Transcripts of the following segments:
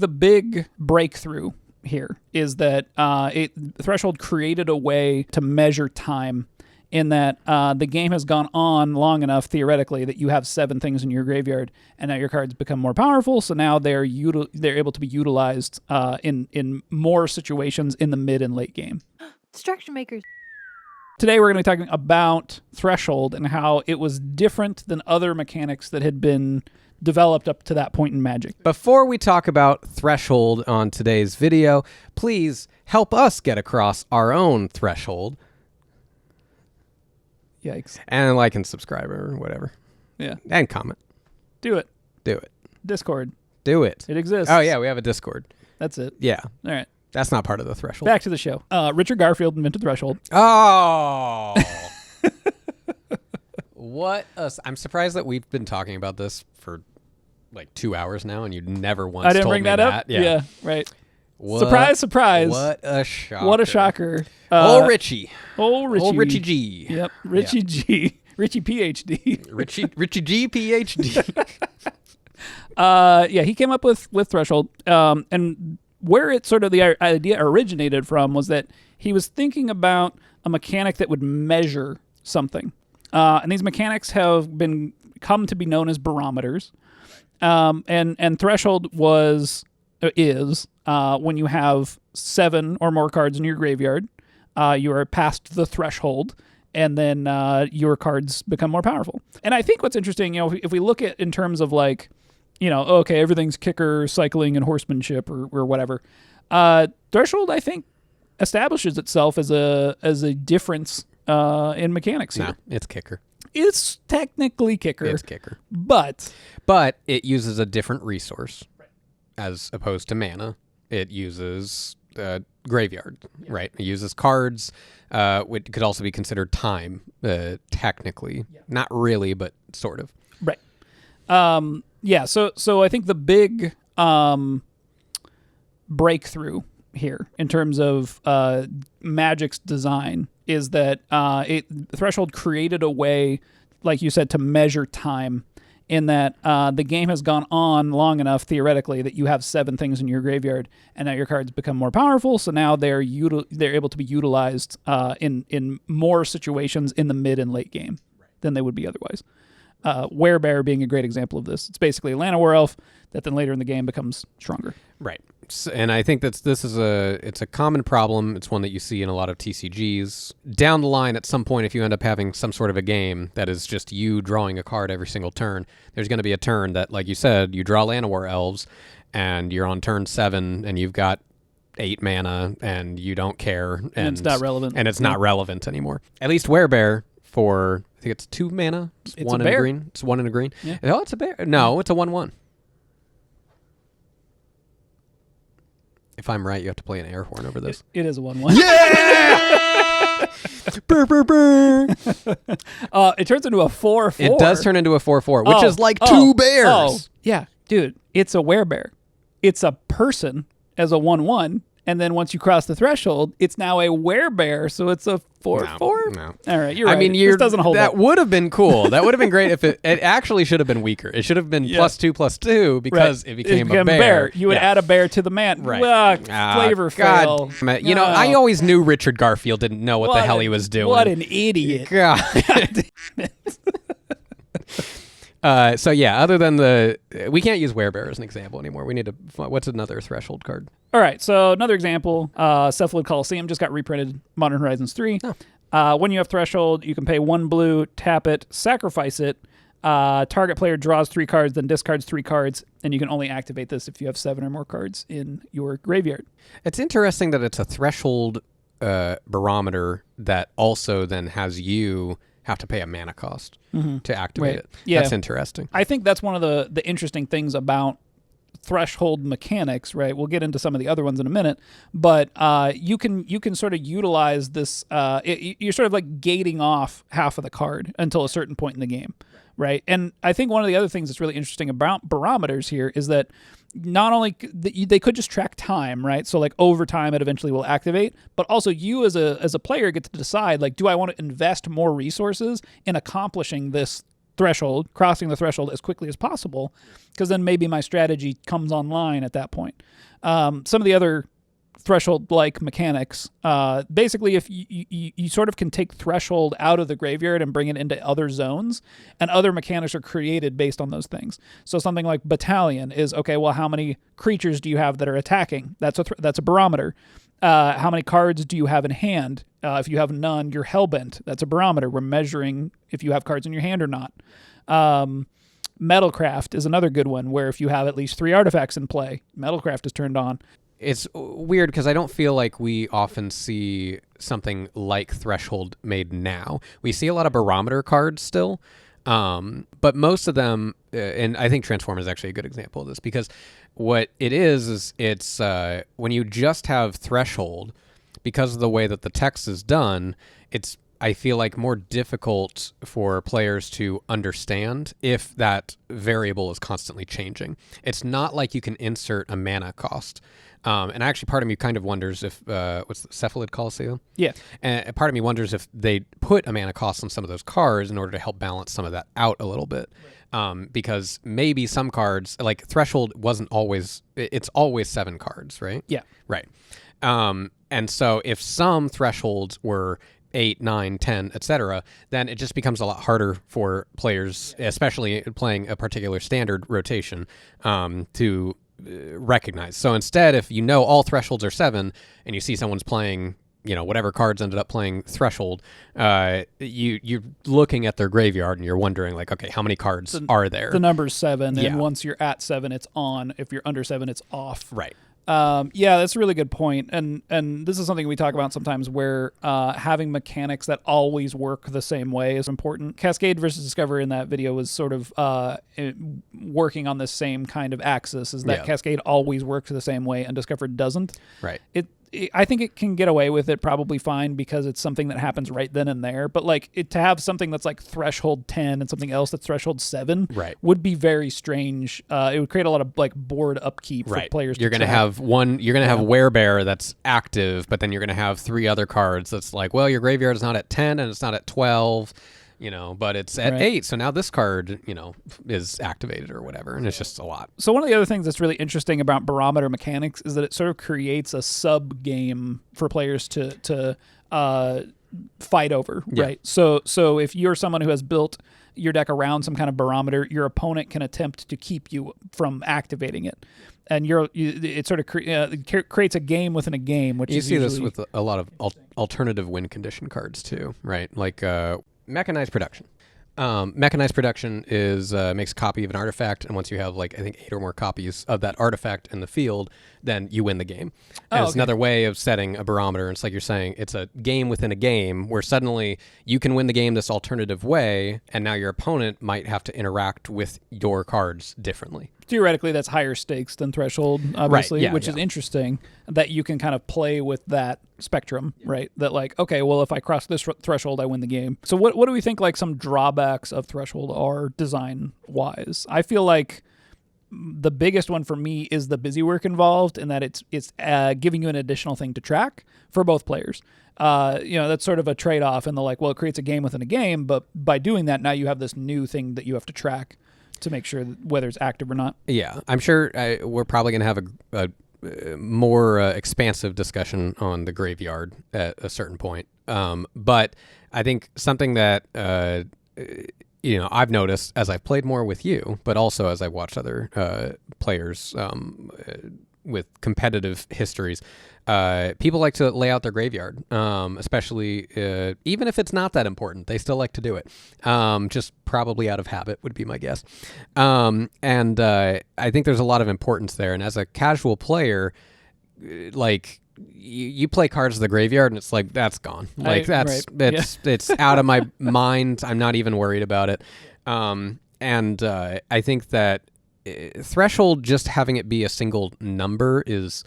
The big breakthrough here is that Threshold created a way to measure time in that the game has gone on long enough, theoretically, that you have 7 things in your graveyard, and now your cards become more powerful, so now they're able to be utilized in more situations in the mid and late game. Distraction makers. Today we're going to be talking about Threshold and how it was different than other mechanics that had been developed up to that point in Magic. Before we talk about Threshold on today's video, please help us get across our own threshold. Yikes. And like and subscribe or whatever. Yeah. And comment. Do it. Do it. Discord. Do it. It exists. Oh, yeah, we have a Discord. That's it. Yeah. All right. That's not part of the Threshold. Back to the show. Richard Garfield invented Threshold. Oh! I'm surprised that we've been talking about this for like 2 hours now, and you never once I didn't told bring me that up? Yeah, right. What, surprise, surprise. What a shocker. What a shocker. Richie. Old Richie. Old Richie G. Yep. Richie G. Richie PhD. Richie G PhD. Yeah, he came up with Threshold. And where it sort of the idea originated from was that he was thinking about a mechanic that would measure something. And these mechanics have come to be known as barometers. And Threshold is when you have 7 or more cards in your graveyard, you are past the threshold, and then your cards become more powerful. And I think what's interesting, if we look at in terms of like, okay, everything's kicker, cycling, and horsemanship or whatever. Threshold, I think, establishes itself as a difference in mechanics here. No, it's kicker. It's technically kicker. It's kicker. But it uses a different resource as opposed to mana. It uses graveyard, right? It uses cards, which could also be considered time, technically. Yeah. Not really, but sort of. Right. Yeah, so I think the big breakthrough here in terms of Magic's design is that Threshold created a way, like you said, to measure time in that the game has gone on long enough, theoretically, that you have 7 things in your graveyard, and now your cards become more powerful, so now they're able to be utilized in more situations in the mid and late game than they would be otherwise. Werebear being a great example of this. It's basically a Llanowar elf that then later in the game becomes stronger. Right. And I think it's a common problem. It's one that you see in a lot of TCGs. Down the line, at some point, if you end up having some sort of a game that is just you drawing a card every single turn, there's going to be a turn that, like you said, you draw Llanowar elves, and you're on turn 7, and you've got 8 mana, and you don't care. And it's not relevant. And it's not relevant anymore. At least Werebear for... I think it's 2 mana. It's 1 in a green. It's 1 in a green. Yeah. Oh, it's a bear. No, it's a 1/1. If I'm right, you have to play an air horn over this. It is a 1/1. Yeah! Burr, burr, burr. It turns into a 4/4. It does turn into a 4/4, which is like 2 bears. Oh, yeah. Dude, it's a werebear. It's a person as a 1/1. And then once you cross the threshold, it's now a werebear, so it's a 4/4. No. All right, you're right. I mean, this doesn't hold that up. would have been cool. That would have been great if it actually should have been weaker. It should have been +2/+2 because it became a bear. You would add a bear to the man. Right. Flavor fail. God. You know, I always knew Richard Garfield didn't know what the hell he was doing. What an idiot. God. So yeah, other than we can't use Werebear as an example anymore. We need to. What's another threshold card? All right, so another example, Cephalid Coliseum just got reprinted, Modern Horizons 3. Oh. When you have Threshold, you can pay 1 blue, tap it, sacrifice it. Target player draws 3 cards, then discards 3 cards, and you can only activate this if you have 7 or more cards in your graveyard. It's interesting that it's a Threshold barometer that also then has you have to pay a mana cost to activate it. Yeah. That's interesting. I think that's one of the interesting things about Threshold mechanics, right? We'll get into some of the other ones in a minute, but you can sort of utilize this. You're sort of like gating off half of the card until a certain point in the game, right? And I think one of the other things that's really interesting about barometers here is that not only they could just track time, right? So like over time, it eventually will activate, but also you as a player get to decide, like, do I want to invest more resources in accomplishing this threshold, crossing the threshold as quickly as possible, because then maybe my strategy comes online at that point. Some of the other threshold-like mechanics, basically if you sort of can take threshold out of the graveyard and bring it into other zones, and other mechanics are created based on those things. So something like Battalion is, okay, well, how many creatures do you have that are attacking? That's a barometer. How many cards do you have in hand? If you have none, you're Hellbent. That's a barometer. We're measuring if you have cards in your hand or not. Metalcraft is another good one, where if you have at least 3 artifacts in play, Metalcraft is turned on. It's weird because I don't feel like we often see something like Threshold made now. We see a lot of barometer cards still, but most of them, and I think Transform is actually a good example of this, because what it is it's when you just have Threshold, because of the way that the text is done, it's, I feel like, more difficult for players to understand if that variable is constantly changing. It's not like you can insert a mana cost. And actually, part of me kind of wonders if, what's the Cephalid Coliseum? Yeah. And part of me wonders if they put a mana cost on some of those cards in order to help balance some of that out a little bit. Because maybe some cards, like Threshold wasn't always, it's always 7 cards, right? Yeah. Right. And so if some thresholds were 8, 9, 10, etc., then it just becomes a lot harder for players, especially playing a particular standard rotation, to recognize. So instead, if you know all thresholds are 7 and you see someone's playing, you know, whatever cards ended up playing threshold, you're looking at their graveyard and you're wondering, like, okay, how many cards are there? The number's 7, and once you're at 7, it's on. If you're under 7, it's off. Right. Yeah, that's a really good point. And this is something we talk about sometimes, where having mechanics that always work the same way is important. Cascade versus Discover in that video was sort of working on the same kind of axis, is that Cascade always works the same way and Discover doesn't. Right. I think it can get away with it probably fine because it's something that happens right then and there. But like to have something that's like threshold 10 and something else that's threshold 7 would be very strange. It would create a lot of like board upkeep for players. You're going to have have Werebear that's active, but then you're going to have 3 other cards that's like, well, your graveyard is not at 10 and it's not at 12. You know, but it's at 8, so now this card, you know, is activated or whatever, and it's just a lot. So one of the other things that's really interesting about barometer mechanics is that it sort of creates a sub game for players to fight over, right? So if you're someone who has built your deck around some kind of barometer, your opponent can attempt to keep you from activating it. And it sort of creates a game within a game, which you see this with a lot of alternative win condition cards too, right? Like Mechanized Production. Mechanized Production is makes a copy of an artifact, and once you have, like, I think 8 or more copies of that artifact in the field, then you win the game. And it's another way of setting a barometer. It's like you're saying, it's a game within a game where suddenly you can win the game this alternative way, and now your opponent might have to interact with your cards differently. Theoretically, that's higher stakes than Threshold, obviously, which is interesting that you can kind of play with that spectrum, right? That like, okay, well, if I cross this threshold, I win the game. So what do we think like some drawbacks of Threshold are design-wise? I feel like the biggest one for me is the busy work involved, in that it's giving you an additional thing to track for both players. That's sort of a trade-off in the like, well, it creates a game within a game, but by doing that, now you have this new thing that you have to track to make sure whether it's active or not. Yeah, I'm sure we're probably going to have a more expansive discussion on the graveyard at a certain point. But I think something that I've noticed as I've played more with you, but also as I've watched other players with competitive histories, people like to lay out their graveyard, especially even if it's not that important. They still like to do it, just probably out of habit would be my guess. And I think there's a lot of importance there. And as a casual player, like you play cards of the graveyard and it's like, that's gone. Like it's out of my mind. I'm not even worried about it. I think that Threshold, just having it be a single number is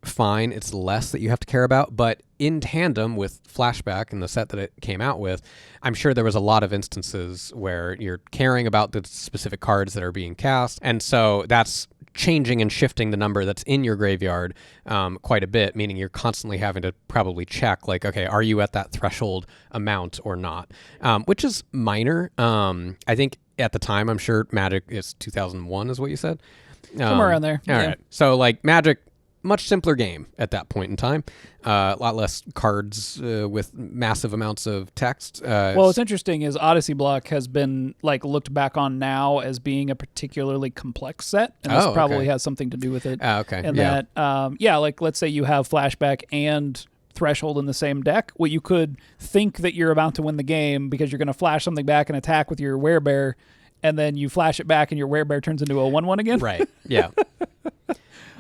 fine. It's less that you have to care about, but in tandem with Flashback and the set that it came out with, I'm sure there was a lot of instances where you're caring about the specific cards that are being cast, and so that's changing and shifting the number that's in your graveyard quite a bit, meaning you're constantly having to probably check, like, okay, are you at that threshold amount or not, which is minor. I think at the time, I'm sure Magic is 2001 is what you said. Somewhere around there. All right. So like Magic, much simpler game at that point in time. A lot less cards with massive amounts of text. Well, what's interesting is Odyssey block has been like looked back on now as being a particularly complex set, and this probably has something to do with it. Okay. And that, like let's say you have Flashback and Threshold in the same deck. Well, you could think that you're about to win the game because you're going to flash something back and attack with your Werebear, and then you flash it back and your Werebear turns into a 1/1 again. Right. Yeah.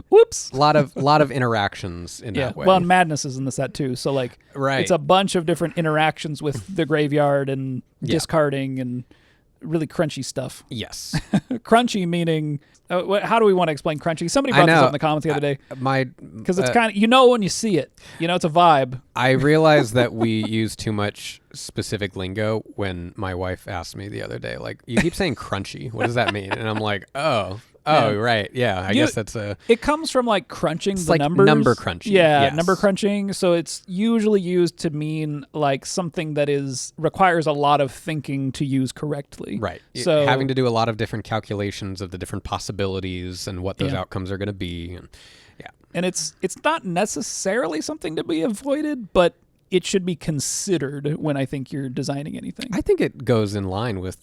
Whoops. A lot of interactions in that way. Well, and Madness is in the set too. So like, it's a bunch of different interactions with the graveyard and discarding and really crunchy stuff. Yes. Crunchy meaning, how do we want to explain crunchy? Somebody brought this up in the comments the other day. Because it's kind of, when you see it, it's a vibe. I realized that we use too much specific lingo when my wife asked me the other day, like, you keep saying crunchy. What does that mean? And I'm like, right. Yeah. I guess that's it comes from like crunching the like numbers. Number crunching. Yeah. Yes. Number crunching. So it's usually used to mean like something that requires a lot of thinking to use correctly. Right. So having to do a lot of different calculations of the different possibilities and what those outcomes are going to be. And it's not necessarily something to be avoided, but it should be considered when I think you're designing anything. I think it goes in line with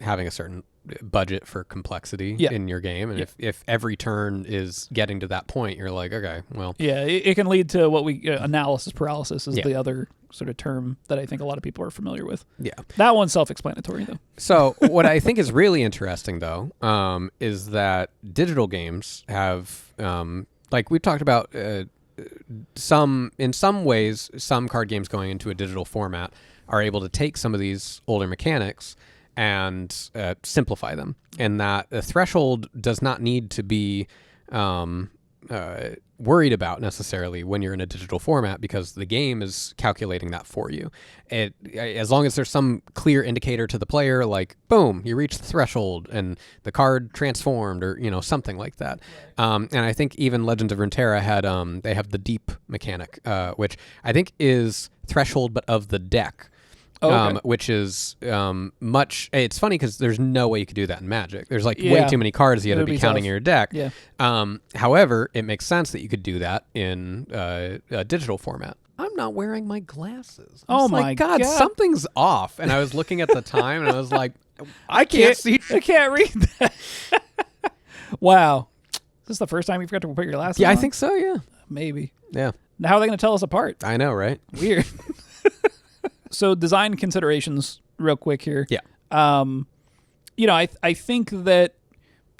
having a certain budget for complexity in your game. And if every turn is getting to that point, you're like, okay, well. Yeah, it can lead to what we analysis paralysis is the other sort of term that I think a lot of people are familiar with. Yeah. That one's self-explanatory, though. So what I think is really interesting, though, is that digital games have, like we've talked about, in some ways, some card games going into a digital format are able to take some of these older mechanics and simplify them, and that the threshold does not need to be worried about necessarily when you're in a digital format, because the game is calculating that for you. As long as there's some clear indicator to the player, like boom, you reached the threshold and the card transformed, or something like that. And I think even Legends of Runeterra had they have the deep mechanic, which I think is threshold but of the deck. Which is much. It's funny because there's no way you could do that in Magic. There's like way too many cards you got to be counting in your deck. Yeah. However, it makes sense that you could do that in a digital format. I'm not wearing my glasses. Oh my God, something's off. And I was looking at the time and I was like, I can't see. I can't read that. Wow. Is this the first time you forgot to put your glasses on? Yeah, I think so. Yeah. Maybe. Yeah. Now how are they going to tell us apart? I know, right? Weird. So design considerations real quick here. Yeah. I think that,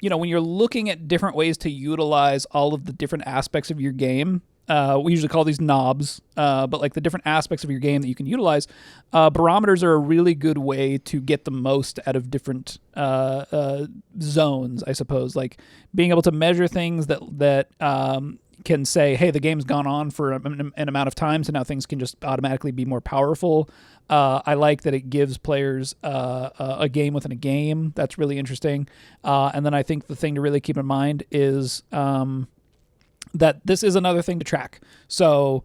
when you're looking at different ways to utilize all of the different aspects of your game, we usually call these knobs, but like the different aspects of your game that you can utilize, barometers are a really good way to get the most out of different zones, I suppose. Like being able to measure things that can say, hey, the game's gone on for an amount of time, so now things can just automatically be more powerful. I like that it gives players a game within a game. That's really interesting. And then I think the thing to really keep in mind is that this is another thing to track. So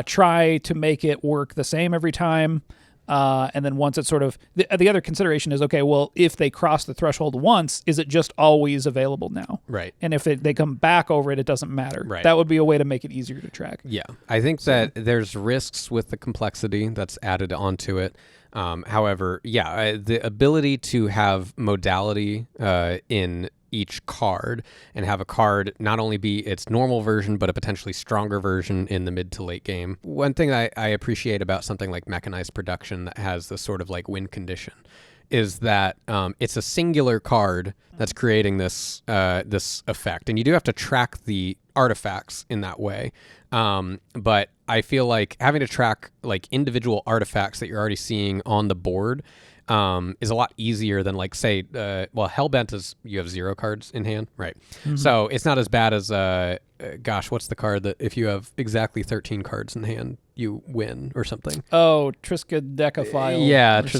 try to make it work the same every time. And then once it's sort of, the other consideration is, okay, well, if they cross the threshold once, is it just always available now? Right. And if they come back over it, it doesn't matter. Right. That would be a way to make it easier to track. Yeah. I think that there's risks with the complexity that's added onto it. However, the ability to have modality in each card and have a card not only be its normal version, but a potentially stronger version in the mid to late game. One thing I appreciate about something like mechanized production that has this sort of like win condition is that it's a singular card that's creating this this effect, and you do have to track the artifacts in that way. But I feel like having to track like individual artifacts that you're already seeing on the board is a lot easier than like say, Hellbent is you have 0 cards in hand, right? Mm-hmm. So it's not as bad as what's the card that if you have exactly 13 cards in hand, you win or something? Oh, Triskaidekaphile. Yeah, is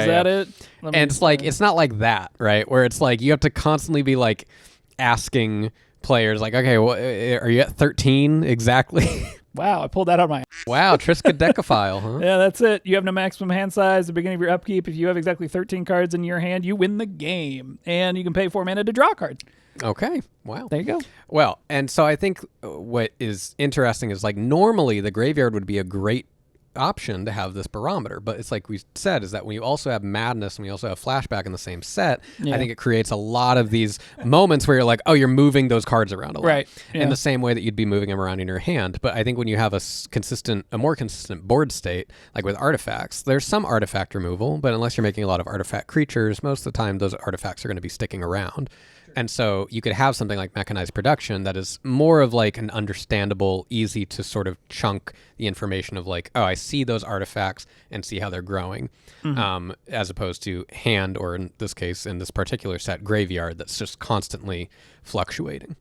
that it? And it's like it's not like that, right? Where it's like you have to constantly be like asking players, like, okay, well, are you at 13 exactly? Wow, I pulled that out of my Wow, Triskaidekaphile, huh? Yeah, that's it. You have no maximum hand size at the beginning of your upkeep. If you have exactly 13 cards in your hand, you win the game. And you can pay 4 mana to draw a card. Okay. Wow. There you go. Well, and so I think what is interesting is like normally the graveyard would be a great option to have this barometer, but it's like we said, is that when you also have Madness and we also have Flashback in the same set, I think it creates a lot of these moments where you're like, oh, you're moving those cards around a lot. Right. Yeah. In the same way that you'd be moving them around in your hand. But I think when you have a more consistent board state, like with artifacts, there's some artifact removal, but unless you're making a lot of artifact creatures, most of the time those artifacts are going to be sticking around. And so you could have something like mechanized production that is more of like an understandable, easy to sort of chunk the information of like, oh, I see those artifacts and see how they're growing, as opposed to hand, or in this case, in this particular set, graveyard that's just constantly fluctuating.